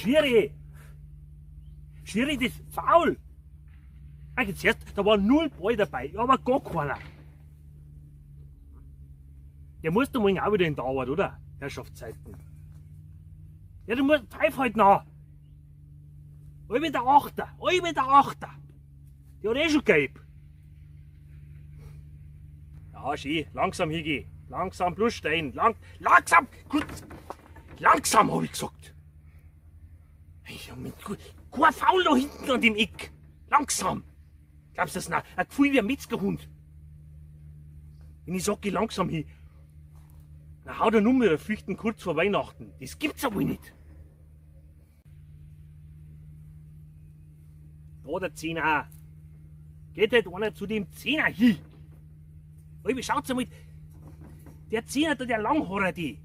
Schiri! Schiri, das ist faul! Jetzt erst, da war 0 Ball dabei, aber gar keiner. Der muss doch morgen auch wieder in der Arbeit, oder? Herrschaftszeiten. Ja, du musst, pfeif halt nach. Alle der Achter, alle der Achter. Die hat eh schon gelb. Ja, schön, langsam hingehen. Langsam plus stehen. Langsam! Gut! Langsam, hab ich gesagt. Kein Faul da hinten an dem Eck. Langsam! Glaubst du das noch? Ein Gefühl wie ein Metzgerhund. Wenn ich sag, geh langsam hin, dann haut er nur mehr Früchten kurz vor Weihnachten. Das gibt's aber nicht. Da der Zehner. Geht halt einer zu dem Zehner hin. Wie schaut's einmal. Der Zehner da, der Langhaarer, die.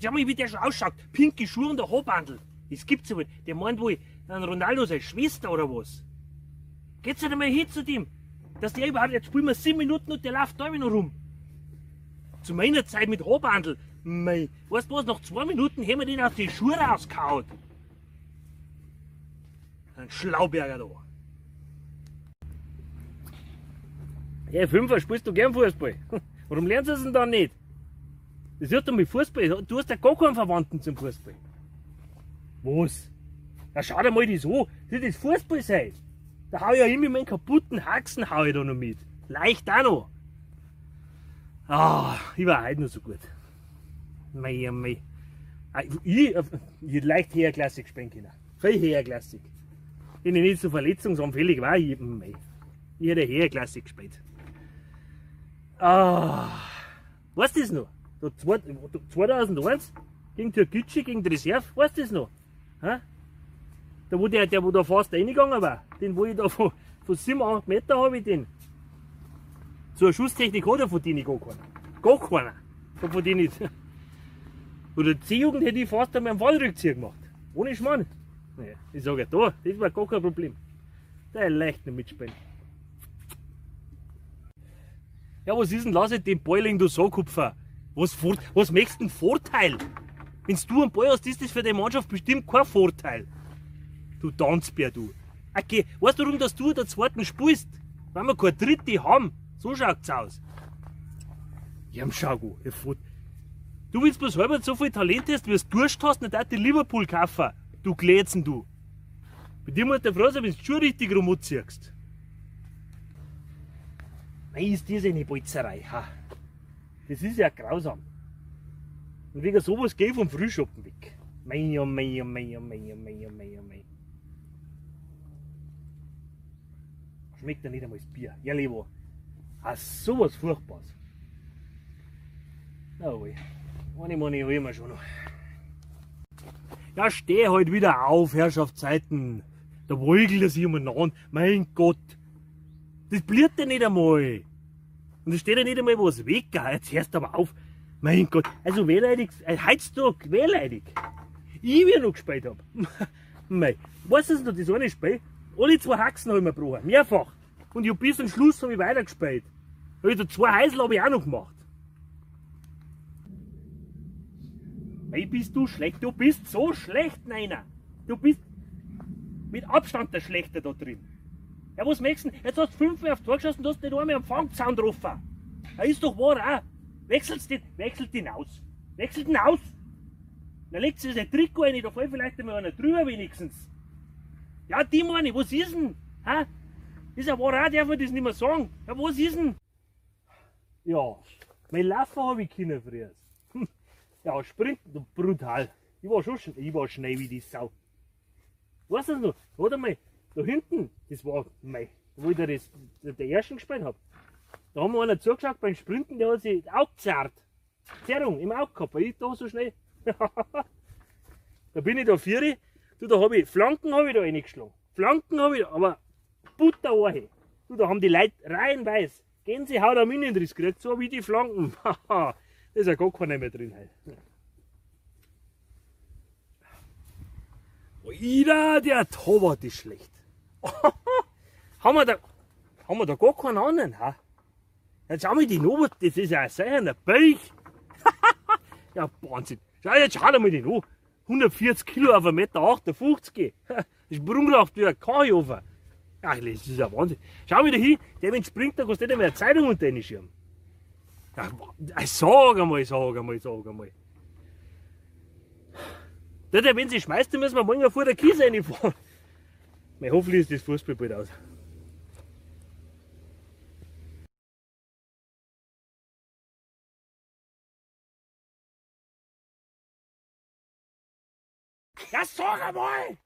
Schau mal, wie der schon ausschaut. Pinke Schuhe und der Haarbandel. Das gibt's aber nicht. Der meint wohl an Ronaldo seine Schwester oder was. Geht's nicht einmal hin zu dem. Dass der überhaupt, jetzt spielen wir 7 Minuten und der läuft da noch rum. Zu meiner Zeit mit Haarbandel. Mei, weißt du was, nach 2 Minuten haben wir den auf die Schuhe rausgehauen. Ein Schlauberger da. Hey, Fünfer, spielst du gern Fußball? Warum lernst du es denn dann nicht? Das wird doch mit Fußball. Du hast ja gar keinen Verwandten zum Fußball. Was? Ja, schau dir mal das an. Das ist Fußball sein. Da hau ich ja immer meinen kaputten Haxen hau ich da noch mit. Leicht auch noch. Ah, ich war heute noch so gut. Mei, mei. Ich hätte leicht höherklassig spielen können. Viel höherklassig. Wenn ich nicht so verletzungsanfällig war, ich hätte höherklassig gespielt. Ah, weißt du das noch? Da 2001 gegen Türkgücü, gegen die Reserve, weißt du das noch? Ha? Da wo der wo da fast reingegangen war, den wo ich da von 7, 8 Meter habe ich den. So eine Schusstechnik hat er von denen gar keiner. Gar keiner. Von denen nicht. Oder die C-Jugend hätte ich fast einmal einen Fallrückzieher gemacht. Ohne Schmarrn. Naja, ich sage ja da, das war gar kein Problem. Da leicht nicht mitspielen. Ja, was ist denn, lass ich den Ball du Saugkupfer? Was möchtest du denn Vorteil? Wenn du einen Ball hast, ist das für die Mannschaft bestimmt kein Vorteil. Du Tanzbär, du. Okay, weißt du, warum dass du der zweiten spielst? Weil wir keine dritte haben. So schaut's aus. Ja, schau gut. Du willst bloß halb so viel Talent hast, wie du Durst hast, nicht auch die Liverpool kaufen. Du Glätzen, du. Bei dir muss der froh sein, wenn du schon richtig rumziehst. Nein, ist das eine Bolzerei. Ha. Das ist ja grausam. Und wegen sowas geh ich vom Frühschoppen weg. Mei, oh mei, oh mei, oh mei, oh mei, oh mei, oh mei. Schmeckt ja nicht einmal das Bier. Ehrlich war. Ah, sowas Furchtbares. Na wohl. Eine Money holen wir schon noch. Ja, steh halt wieder auf, Herrschaftszeiten. Da wolgelt er sich umeinander. Mein Gott. Das bliert ja nicht einmal. Und da steht ja nicht einmal was weg. Jetzt hörst du aber auf. Mein Gott. Also wehleidig. Heutzutage wehleidig. Ich wie noch gespielt habe. Mei. Weißt du noch, das eine Spiel? Alle 2 Haxen habe ich mir gebrochen. Mehrfach. Und ich bis zum Schluss habe ich weitergespielt. Also 2 Häusl habe ich auch noch gemacht. Mei, bist du schlecht. Du bist so schlecht, Neiner. Du bist mit Abstand der Schlechte da drin. Ja, was möchtest du denn? Jetzt hast du 5 Mal aufs Tor geschossen und hast nicht einmal am Fangzaun getroffen. Ja, ist doch wahr auch. Wechselt den aus. Wechselt den aus. Dann legt sich sein Trikot rein, da fällt vielleicht einmal einer drüber wenigstens. Ja, die meine ich, was ist denn? Ha? Ist ja wahr auch, darf man das nicht mehr sagen. Ja, was ist denn? Ja, mein Laufen habe ich können früher. Ja, Sprinten, brutal. Ich war schnell wie die Sau. Weißt du noch? Warte mal, da hinten, das war mei, wo ich da der ersten gespielt habe. Da haben wir einer zugeschaut beim Sprinten, der hat sich das Auge gezerrt. Zerrung im Auge gehabt, weil ich da so schnell. Da bin ich da 4, da habe ich Flanken habe ich da reingeschlagen. Flanken habe ich da, aber Butterarche. Da haben die Leute reihenweise Gänsehaut am Innenriss gekriegt, so wie die Flanken. Da ist ja gar keiner mehr drin. Ida, der Torwart ist schlecht. haben wir da gar keinen anderen? Ha? Jetzt schau mal die Not, das ist ja ein Seichener Böch. Ja, Wahnsinn. Schau, jetzt schau dir mal den an. 140 Kilo auf 1,58 Meter. Das Sprungkraft wie ein Kajofer. Ach, das ist ja Wahnsinn. Schau wieder hin, der wenn springt, da kannst du nicht mehr eine Zeitung unter den Schirm. Sag einmal. Der, wenn sie schmeißt, dann müssen wir morgen vor der Kies reinfahren. Hoffentlich ist das Fußball bald aus. Ja, sag einmal!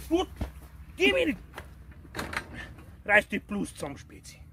Gut, gib mir die. Reiß die Plus zusammen, Spezi.